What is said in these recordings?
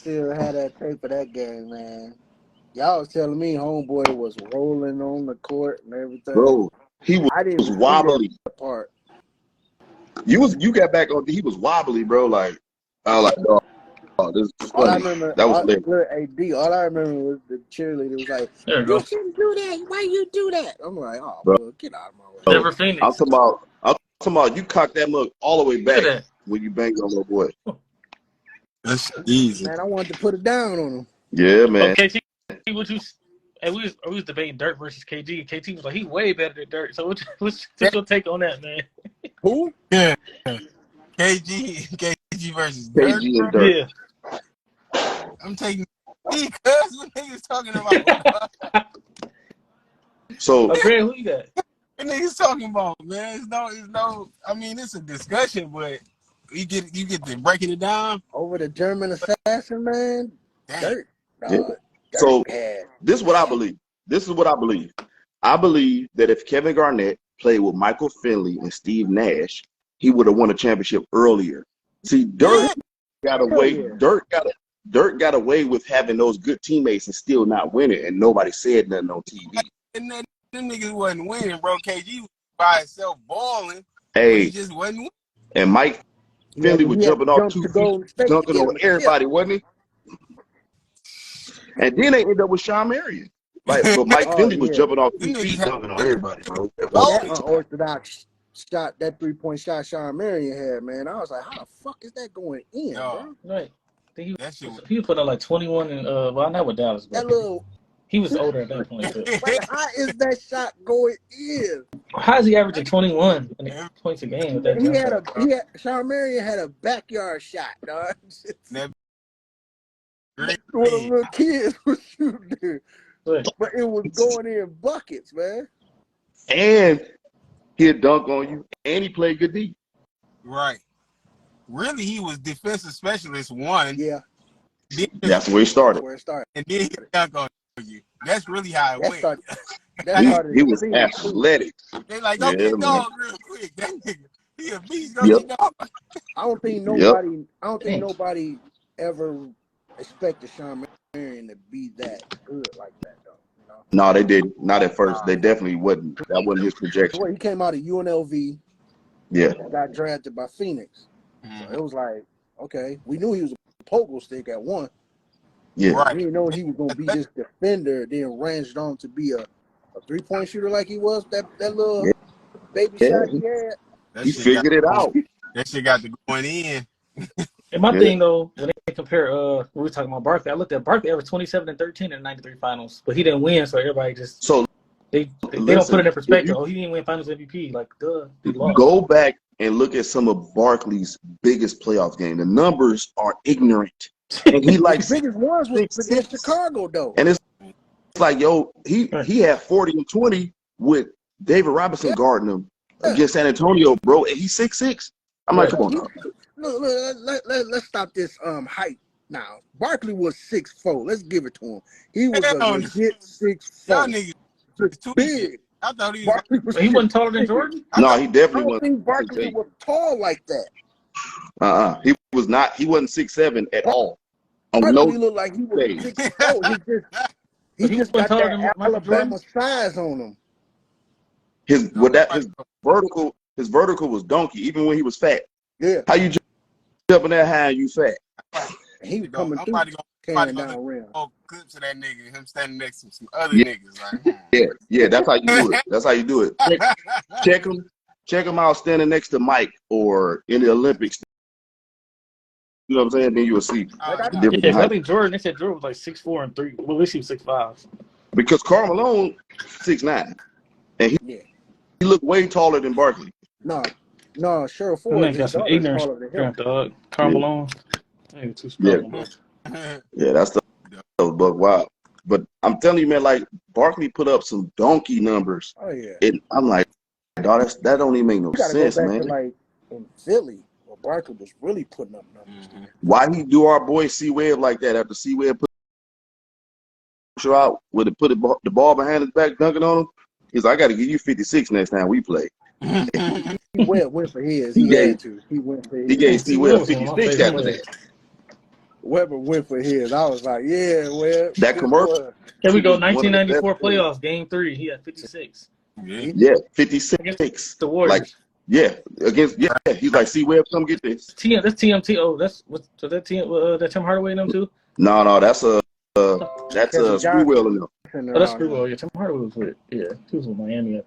still had that tape of that game, man. Y'all was telling me homeboy was rolling on the court and everything. Bro, he I didn't was see wobbly. that part. You got back on. He was wobbly, bro. Like I was like, oh, this is All I funny. remember, That was lit. all I remember was the cheerleader was like, There "You you go. shouldn't do that. Why you do that?" I'm like, "Oh, Bro. get out of my way." Never I'm Phoenix. talking about you cocked that mug all the way Look at back that. when you banged on little boy. That's easy. Man, I wanted to put it down on him. Yeah, man. Okay, what you? And we was debating Dirk versus KG. KG was like, he way better than Dirk. So what's your take on that, man? Who? Yeah. KG versus Dirk. KG and Dirk. Yeah. I'm taking cuz what niggas talking about. So Greg, who you got? What niggas talking about, man? It's no. I mean, it's a discussion, but you get to breaking it down. Over the German assassin, man. Damn. Dirk. Yeah. So this is what I believe. I believe that if Kevin Garnett played with Michael Finley and Steve Nash, he would have won a championship earlier. See, Dirk got away. Yeah. Dirk got away with having those good teammates and still not winning, and nobody said nothing on TV. And then them niggas wasn't winning, bro. KG was by himself balling. Hey, He just wasn't winning. and Mike Finley was jumping off 2 feet, dunking on everybody, wasn't he? And then they ended up with Sean Marion. Like, but Mike Finley was jumping off 2 feet, dunking on everybody, bro. That unorthodox shot, that 3-point shot Sean Marion had, man. I was like, how the fuck is that going in, bro? Right. He was putting up like 21 and well, not with Dallas, but that little. He was older at that point. But how is that shot going in? How is he averaging 21 points a game? Sean Marion had a backyard shot, dog. What a little kids was shooting, but it was going in buckets, man. And he'd dunk on you, and he played good D. Right. Really, he was defensive specialist 1. Yeah. That's where he started. And then he dunk on you. That's really how it went. He was athletic. They like, go get dog real quick. That nigga, he a beast. Go get dog. I don't think nobody ever expected Sean Marion to be that good like that, though. You know? No, they didn't. Not at first. They definitely wasn't. That wasn't his projection. Well, he came out of UNLV. Yeah. Got drafted by Phoenix. So it was like, okay, we knew he was a pogo stick at 1. Yeah. Right. We didn't know he was going to be this defender, then ranged on to be a 3-point shooter like he was, that little baby shot he had. He figured it out. That shit got to going in. And my thing, though, when they compare, we were talking about Barkley, I looked at Barkley averaged 27 and 13 in the 93 finals, but he didn't win, so everybody just they don't put it in perspective. He didn't win Finals MVP. Like, duh, he lost. Go back and look at some of Barkley's biggest playoff games. The numbers are ignorant. And he like the biggest ones was against Chicago, though. And it's like, yo, he had 40 and 20 with David Robinson guarding him against San Antonio, bro, and he's 6'6". I'm like, come on now. Look, let's stop this hype now. Barkley was 6'4". Let's give it to him. He was a legit 6'4". Y'all niggas too big. I thought he wasn't taller than Jordan? No, he definitely wasn't. I don't think Barkley was tall like that. He was not. He wasn't 6'7" at all. Barkley looked like he was 6'4". He just got that Alabama size on him. His vertical was donkey, even when he was fat. Yeah. How you jumping that high and you fat? He was coming through. Carrying down rim. Clips of that nigga, him standing next to some other niggas. Like, yeah, that's how you do it. That's how you do it. Check him out standing next to Mike or in the Olympics. You know what I'm saying? Then you will see the difference. I think Jordan. They said Jordan was like 6'4" and 3. Well, at least he was 6'5". Because Karl Malone 6'9", and he looked way taller than Barkley. No, Cheryl Ford got some ignorance. Dog, Karl Malone. Too small. Yeah, that's the buck wild. But I'm telling you, man, like Barkley put up some donkey numbers. Oh yeah. And I'm like, dog, that don't even make no sense, man. To, like in Philly, where Barkley was really putting up numbers. Why he do our boy C-Webb like that after C-Webb push out with it, put the ball behind his back, dunking on him? He's like, I got to give you 56 next time we play. He went for his. He had to. He went for his. He gave C-Webb 56 after that. Webber went for his. I was like, yeah, well, that commercial. Here we go, 1994 playoffs, Game 3. He had 56. Yeah, 56. The Warriors. Like, yeah, against he's like, see, Webb, come get this. That's TMT. Oh, that's what? So that Tim Hardaway and them too. No, that's Sprewell and them. Oh, that's Sprewell. Yeah, Tim Hardaway was with. Yeah, he was with Miami.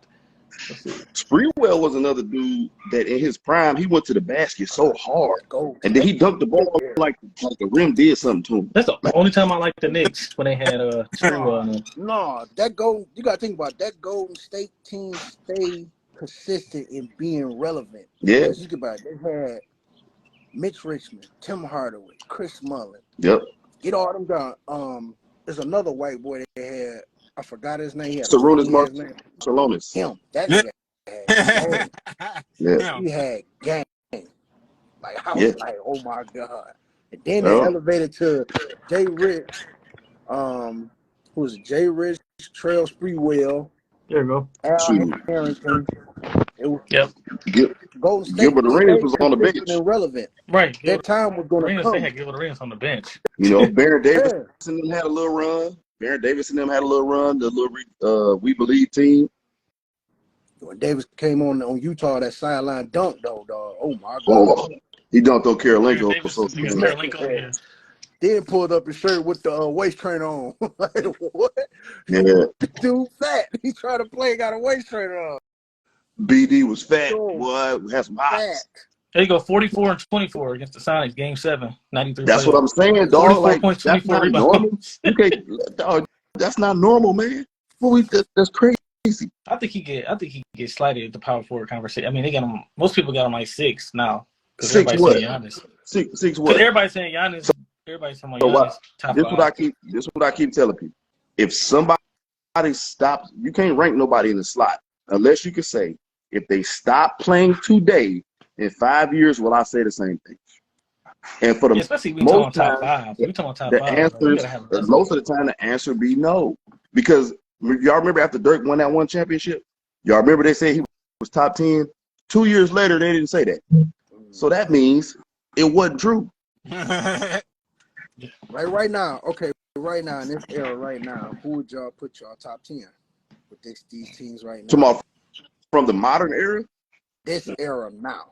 Sprewell was another dude that in his prime he went to the basket so hard, and then he dunked the ball like the rim did something to him. That's the only time I liked the Knicks when they had Sprewell. No, you gotta think about that Golden State team stay consistent in being relevant. Yeah, think about it. They had Mitch Richmond, Tim Hardaway, Chris Mullin. Yep. Get all them down. There's another white boy they had. I forgot his name. Salonis. Him. That guy had yeah. He had game. Like I was like, oh my God. And then they elevated to Jay Rich. Who was it? Jay Rich, Trail Sprewell. There you go. Al Harrington. Golden State Gilbert Arenas was on the bench. Irrelevant. Right. That time was going to come. They had Gilbert Arenas on the bench. You know, Baron Davis and them had a little run. The little We Believe team. When Davis came on Utah, that sideline dunk, though, dog. Oh, my God. Oh, he dunked on Karolinko. Then pulled up his shirt with the waist trainer on. Like, what? Yeah. Dude fat. He tried to play, got a waist trainer on. BD was fat. Boy, had some hops. There you go, 44 and 24 against the Sonics, Game 7, 93. That's what I'm saying, dog. 44 like, points, that's 24 not normal. Okay, dog, that's not normal, man. That's crazy. I think he get slighted at the power forward conversation. I mean, they got him. Most people got him like 6 now. 6 what? Saying Giannis. 6 what? Everybody's saying Giannis. Everybody's talking about Giannis. This is what I keep telling people. If somebody stops, you can't rank nobody in the slot unless you can say if they stop playing today. In 5 years, will I say the same thing? And for the especially we talking top 5. We talking top 5. Answers, most of the time, the answer be no. Because y'all remember after Dirk won that one championship, y'all remember they said he was top 10. 2 years later, they didn't say that. So that means it wasn't true. Right now, in this era right now, who would y'all put y'all top 10 with these teams right now? Tomorrow, from the modern era? This era now.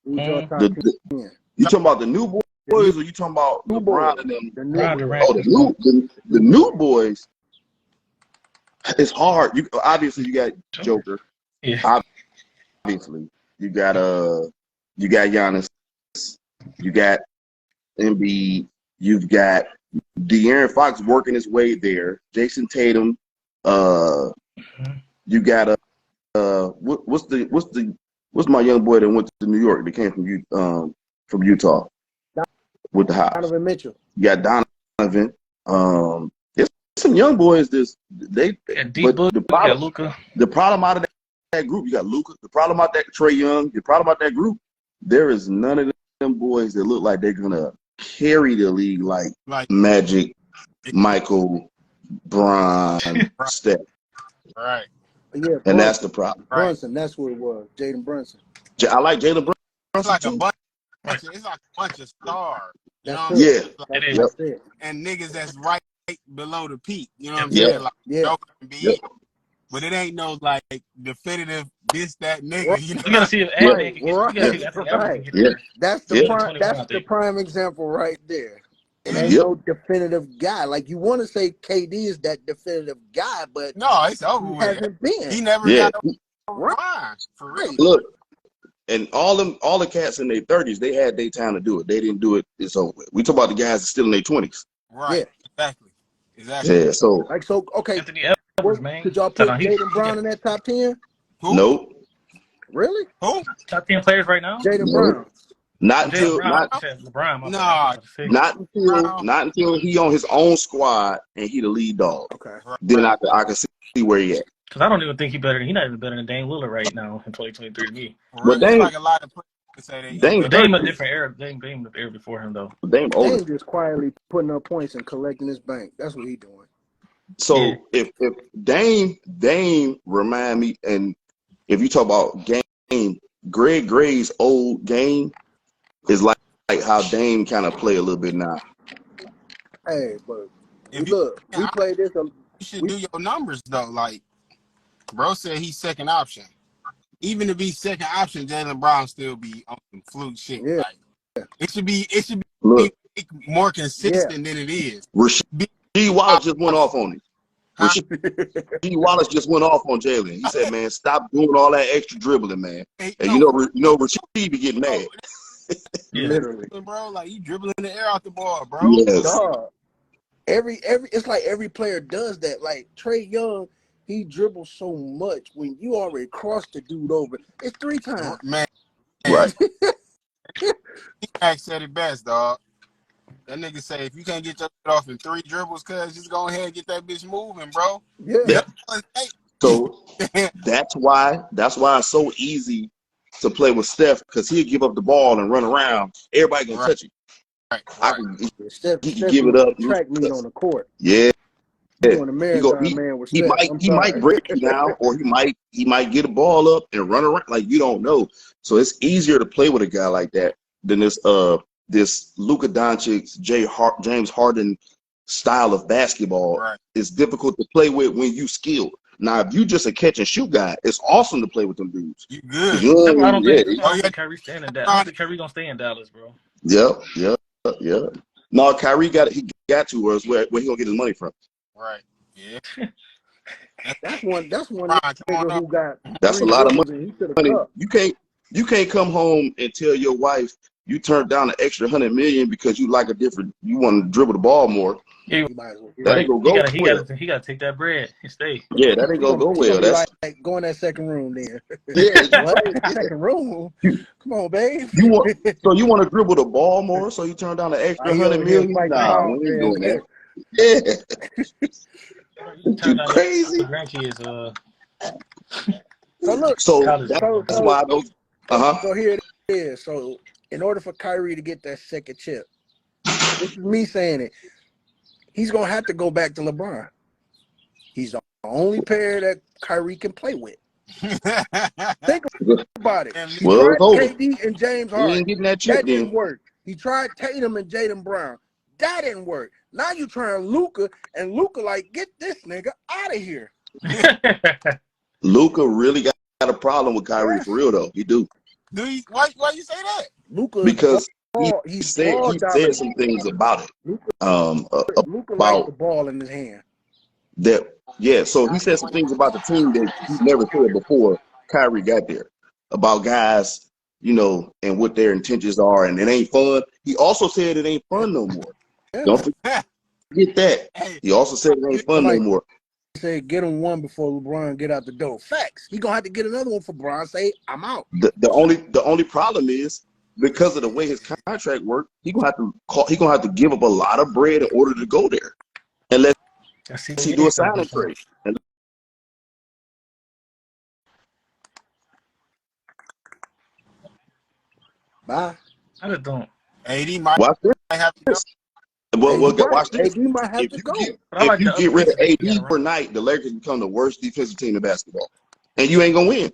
You talking about the new boys, or you talking about LeBron and them? The new boys. It's hard. Obviously you got Joker. Yeah. Obviously you got Giannis. You got Embiid. You've got De'Aaron Fox working his way there. Jason Tatum. You got what's my young boy that went to New York that came from Utah with the Hawks? Donovan Mitchell. You got Donovan. It's some young boys. The problem out of that group, you got Luka. The problem out that Trae Young. The problem out that group, there is none of them boys that look like they're gonna carry the league like Magic, Michael, Bron, Steph. Right. Yeah, and that's the problem. Brunson, that's what it was. Jaden Brunson. I like Jalen Brunson. It's like a bunch of stars. You know it is. And niggas that's right below the peak. You know what I'm saying? Like Joker and B. But it ain't no like definitive this, that nigga. Right. You know? You gotta see if That's the prime example right there. It ain't no definitive guy. Like you want to say KD is that definitive guy, but no, it's over he with. Hasn't been. He never got a ride for real. Look, and all the cats in their 30s, they had their time to do it. They didn't do it. It's over with. We talk about the guys that's still in their 20s. Right. Yeah. Exactly. Yeah. So okay. Anthony Edwards, man. Could y'all put Jaden Brown in that top 10? Who? Nope. Really? Who? Top 10 players right now? Jaden Brown. Not until he on his own squad and he the lead dog. Okay. Then I can see where he at. Because I don't even think he's not even better than Dame Lillard right now in 2023 to me. But Dame, like a lot of players say Dame a different era. Dame the era before him though. Dame just quietly putting up points and collecting his bank. That's what he's doing. So if Dame remind me, and if you talk about game, Greg Gray's old game is like how Dame kind of play a little bit now. Hey, but we played this. You should do your numbers though. Like, bro said he's second option. Even if he's second option, Jaylen Brown still be on some fluke shit. Yeah. Like, it should be more consistent than it is. Rasheed Wallace just went off on him. Rasheed Wallace just went off on Jaylen. He said, "Man, stop doing all that extra dribbling, man." And you know, Rasheed be getting mad. Literally, bro. Like, you dribbling the air out the ball, bro. Yes. Dog. It's like every player does that. Like Trae Young, he dribbles so much when you already crossed the dude over. It's 3 times. Man. Right. Max said it best, dog. That nigga say if you can't get your shit off in 3 dribbles, cuz just go ahead and get that bitch moving, bro. Yeah. So that's why it's so easy to play with Steph, because he'll give up the ball and run around. Everybody can touch it. Steph he can give it up. Track meet on the court. Yeah. He might break you down, or he might get a ball up and run around. Like, you don't know. So it's easier to play with a guy like that than this Luka Doncic, James Harden style of basketball. Right. It's difficult to play with when you skilled. Now, if you just a catch and shoot guy, it's awesome to play with them dudes. You good? I don't think Kyrie staying in Dallas. I don't think Kyrie gonna stay in Dallas, bro. Yeah. No, Kyrie got to where he gonna get his money from. Right. Yeah. That's one nigga who got. That's a lot of money. You can't come home and tell your wife you turned down an extra $100 million because you want to dribble the ball more. Yeah, that ain't gonna go well. He gotta take that bread and stay. Yeah, that ain't gonna go well. That's like go in that second room then. Yeah, second room. Come on, babe. You want to dribble the ball more, so you turn down an extra $100 million? Nah, we ain't doing that. Yeah. You crazy? Grandkids. So look. So that's why I don't. So here it is. So in order for Kyrie to get that second chip, this is me saying it. He's gonna have to go back to LeBron. He's the only pair that Kyrie can play with. Think about it. He tried KD and James Harden. That didn't work. He tried Tatum and Jaylen Brown. That didn't work. Now you trying Luka, and Luka like, get this nigga out of here. Luka really got a problem with Kyrie for real though. He do. Why you say that? Luka, because he said some things about it. Luka likes the ball in his hand. So he said some things about the team that he never said before Kyrie got there, about guys, and what their intentions are, and it ain't fun. He also said it ain't fun no more. Yeah. Don't forget that. He also said it ain't fun no more. He said get him one before LeBron get out the door. Facts. He gonna have to get another one for LeBron. Say I'm out. The only problem is, because of the way his contract worked, he gonna have to give up a lot of bread in order to go there, unless he do a signing trade. Bye. I just don't. AD might have to go. Watch this. AD might have to go. If you get rid of AD overnight, the Lakers become the worst defensive team in basketball, and you ain't gonna win.